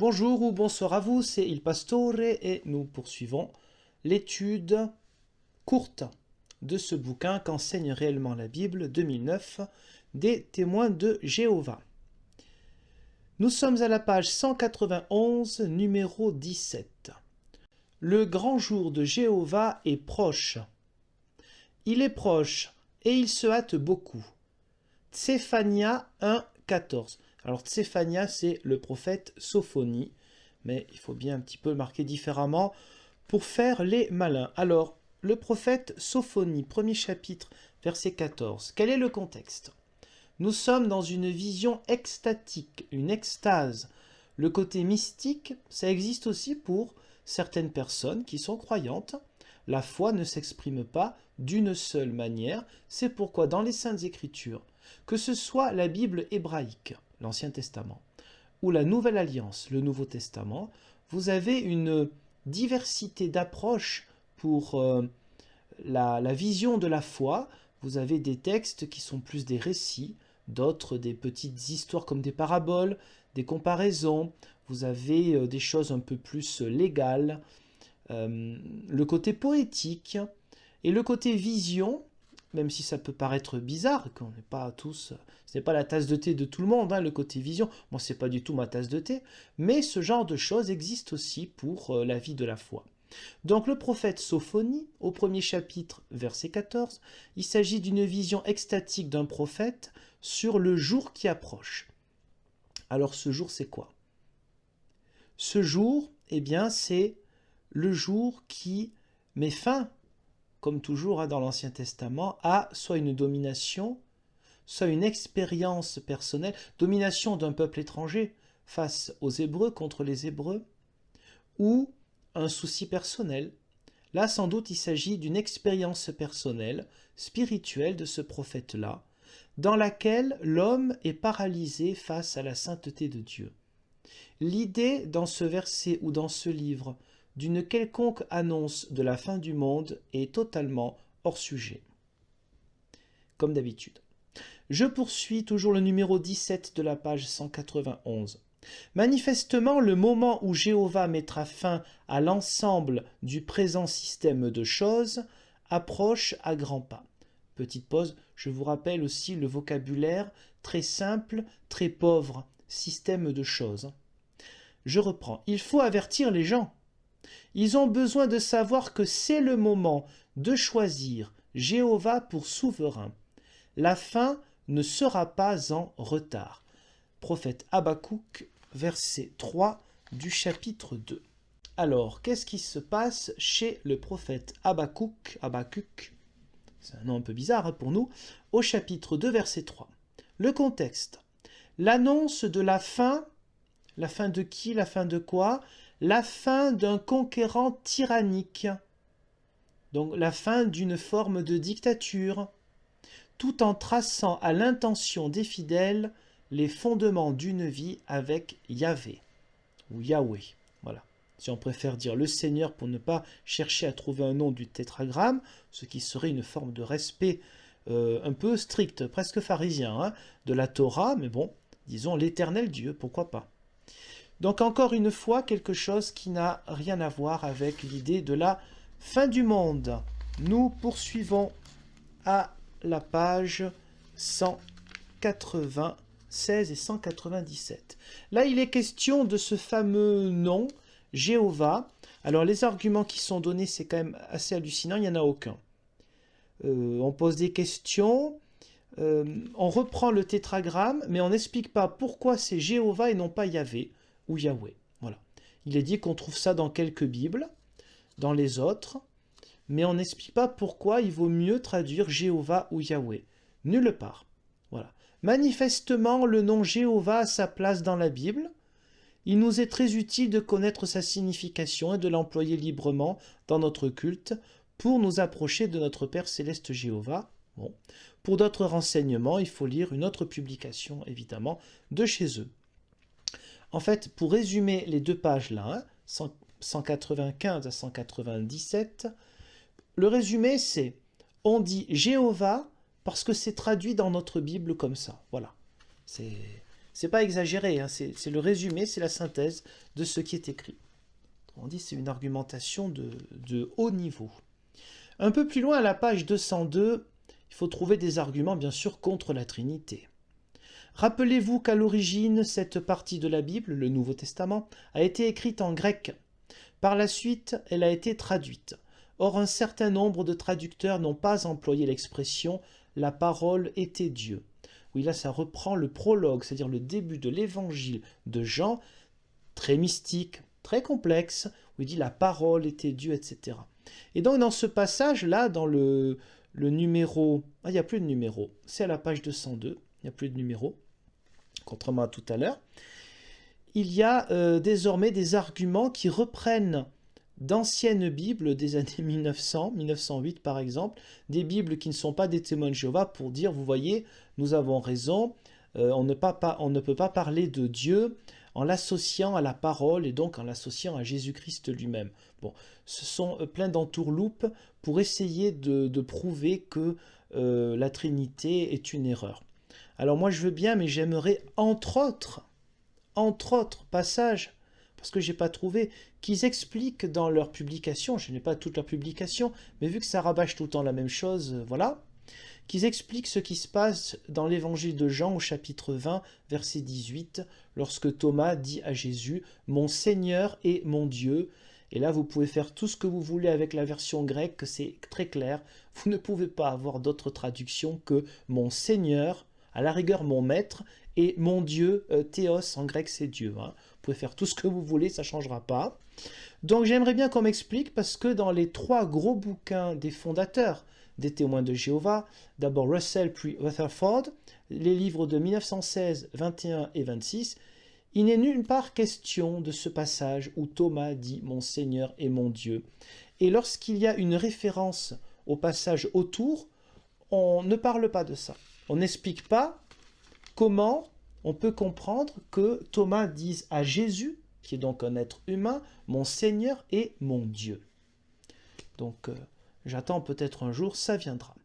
Bonjour ou bonsoir à vous, c'est Il Pastore et nous poursuivons l'étude courte de ce bouquin qu'enseigne réellement la Bible 2009 des témoins de Jéhovah. Nous sommes à la page 191, numéro 17. Le grand jour de Jéhovah est proche. Il est proche et il se hâte beaucoup. Tsephania 1, 14. Alors Tsephania, c'est le prophète Sophonie, mais il faut bien un petit peu le marquer différemment pour faire les malins. Alors, le prophète Sophonie, premier chapitre, verset 14. Quel est le contexte? Nous sommes dans une vision extatique, une extase. Le côté mystique, ça existe aussi pour certaines personnes qui sont croyantes. La foi ne s'exprime pas d'une seule manière. C'est pourquoi dans les Saintes Écritures, que ce soit la Bible hébraïque, l'Ancien Testament, ou la Nouvelle Alliance, le Nouveau Testament, vous avez une diversité d'approches pour la vision de la foi. Vous avez des textes qui sont plus des récits, d'autres des petites histoires comme des paraboles, des comparaisons. Vous avez des choses un peu plus légales, le côté poétique et le côté vision. Même si ça peut paraître bizarre, qu'on n'est pas tous, ce n'est pas la tasse de thé de tout le monde, le côté vision, moi c'est pas du tout ma tasse de thé, mais ce genre de choses existe aussi pour la vie de la foi. Donc le prophète Sophonie, au premier chapitre, verset 14, il s'agit d'une vision extatique d'un prophète sur le jour qui approche. Alors ce jour c'est quoi? Ce jour, eh bien c'est le jour qui met fin, comme toujours dans l'Ancien Testament, à soit une domination, soit une expérience personnelle, domination d'un peuple étranger face aux Hébreux contre les Hébreux, ou un souci personnel. Là, sans doute, il s'agit d'une expérience personnelle, spirituelle de ce prophète-là, dans laquelle l'homme est paralysé face à la sainteté de Dieu. L'idée dans ce verset ou dans ce livre d'une quelconque annonce de la fin du monde est totalement hors sujet. Comme d'habitude. Je poursuis toujours le numéro 17 de la page 191. Manifestement, le moment où Jéhovah mettra fin à l'ensemble du présent système de choses approche à grands pas. Petite pause, je vous rappelle aussi le vocabulaire très simple, très pauvre, système de choses. Je reprends. Il faut avertir les gens. Ils ont besoin de savoir que c'est le moment de choisir Jéhovah pour souverain. La fin ne sera pas en retard. Prophète Habakkuk, verset 3 du chapitre 2. Alors, qu'est-ce qui se passe chez le prophète Habakkuk, c'est un nom un peu bizarre pour nous, au chapitre 2, verset 3. Le contexte. L'annonce de la fin de qui, la fin de quoi? La fin d'un conquérant tyrannique, donc la fin d'une forme de dictature, tout en traçant à l'intention des fidèles les fondements d'une vie avec Yahvé, ou Yahweh, voilà. Si on préfère dire le Seigneur pour ne pas chercher à trouver un nom du tétragramme, ce qui serait une forme de respect un peu strict, presque pharisien, de la Torah, mais bon, disons l'Éternel Dieu, pourquoi pas. Donc encore une fois, quelque chose qui n'a rien à voir avec l'idée de la fin du monde. Nous poursuivons à la page 196 et 197. Là, il est question de ce fameux nom, Jéhovah. Alors les arguments qui sont donnés, c'est quand même assez hallucinant, il n'y en a aucun. On pose des questions, on reprend le tétragramme, mais on n'explique pas pourquoi c'est Jéhovah et non pas Yahvé ou Yahweh. Voilà. Il est dit qu'on trouve ça dans quelques Bibles, dans les autres, mais on n'explique pas pourquoi il vaut mieux traduire Jéhovah ou Yahweh. Nulle part. Voilà. Manifestement, le nom Jéhovah a sa place dans la Bible. Il nous est très utile de connaître sa signification et de l'employer librement dans notre culte pour nous approcher de notre Père Céleste Jéhovah. Bon. Pour d'autres renseignements, il faut lire une autre publication, évidemment, de chez eux. En fait, pour résumer les deux pages-là, 195 à 197, le résumé c'est, on dit Jéhovah parce que c'est traduit dans notre Bible comme ça. Voilà. C'est pas exagéré, hein, c'est le résumé, c'est la synthèse de ce qui est écrit. On dit c'est une argumentation de haut niveau. Un peu plus loin, à la page 202, il faut trouver des arguments, bien sûr, contre la Trinité. Rappelez-vous qu'à l'origine, cette partie de la Bible, le Nouveau Testament, a été écrite en grec. Par la suite, elle a été traduite. Or, un certain nombre de traducteurs n'ont pas employé l'expression « la parole était Dieu ». Oui, là, ça reprend le prologue, c'est-à-dire le début de l'évangile de Jean, très mystique, très complexe, où il dit « la parole était Dieu », etc. Et donc, dans ce passage-là, dans le numéro... Ah, il n'y a plus de numéro. C'est à la page 202. Il n'y a plus de numéro, contrairement à tout à l'heure. Il y a désormais des arguments qui reprennent d'anciennes Bibles des années 1900, 1908 par exemple, des Bibles qui ne sont pas des témoins de Jéhovah pour dire, vous voyez, nous avons raison, on ne peut pas parler de Dieu en l'associant à la parole et donc en l'associant à Jésus-Christ lui-même. Bon, ce sont plein d'entourloupes pour essayer de prouver que la Trinité est une erreur. Alors moi je veux bien, mais j'aimerais entre autres passages, parce que je n'ai pas trouvé, qu'ils expliquent dans leur publication, je n'ai pas toute leur publication, mais vu que ça rabâche tout le temps la même chose, voilà, qu'ils expliquent ce qui se passe dans l'évangile de Jean au chapitre 20, verset 18, lorsque Thomas dit à Jésus « Mon Seigneur et mon Dieu ». Et là, vous pouvez faire tout ce que vous voulez avec la version grecque, c'est très clair. Vous ne pouvez pas avoir d'autre traduction que « Mon Seigneur », à la rigueur mon maître, et mon Dieu, théos en grec c'est Dieu. Hein. Vous pouvez faire tout ce que vous voulez, ça ne changera pas. Donc j'aimerais bien qu'on m'explique, parce que dans les 3 gros bouquins des fondateurs des témoins de Jéhovah, d'abord Russell puis Rutherford, les livres de 1916, 21 et 26, il n'est nulle part question de ce passage où Thomas dit « Mon Seigneur et mon Dieu ». Et lorsqu'il y a une référence au passage autour, on ne parle pas de ça. On n'explique pas comment on peut comprendre que Thomas dise à Jésus, qui est donc un être humain, « Mon Seigneur et mon Dieu ». Donc, j'attends peut-être un jour, ça viendra.